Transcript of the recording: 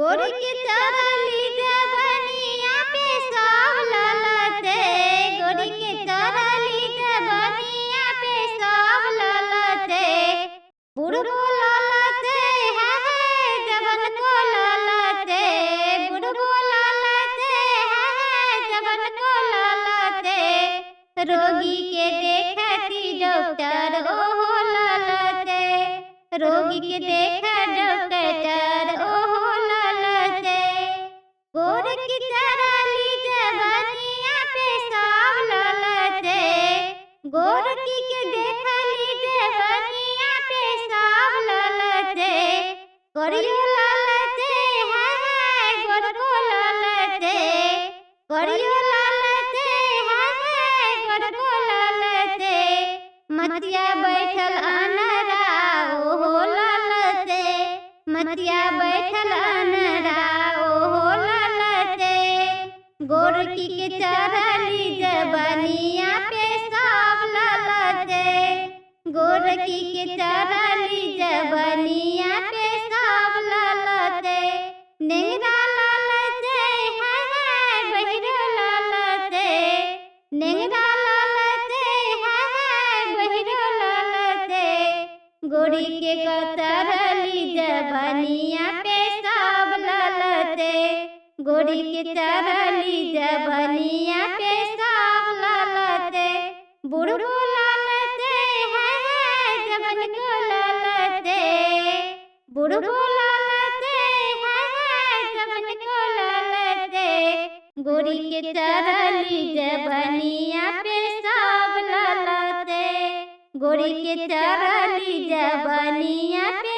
गोरी के चढ़ली जवनिया पे सब ललते, गोरी के चढ़ली जवनिया पे सब ललते, बुढ़बो ललते है जवन को ललते, बुढ़बो ललते है जवन को ललते, रोगी के देखती डॉक्टर ओहो ललते, रोगी के देख डॉक्टर ओहो ललते, गोर की चढ़ली जवनिया पे सब ललते, गोर की के देखली जवनिया पे सब ललते, करियो ललते है गोर को ललते, करियो ललते है गोर को ललते, मतिया बैठल अनरा ओहो ललते, मतिया बैठल अनरा ओहो ललते, गोरकी के चढ़ली जवनिया पे सब ललते, गोरकी के चढ़ली जवनिया पे सब ललते, नेंगरा ललते है बहिरो ललते, नेंगरा ललते है बहिरो ललते, गोरी के चढ़ली जवनिया पे सब ललते, गोरी के चढ़ली जवनिया पे सब ललते, बुढ़बो ललते है जवन को ललते, बुढ़बो ललते है जवन को ललते, गोरी के चढ़ली जवनिया पे सब ललते, गोरी के चढ़ली जवनिया पे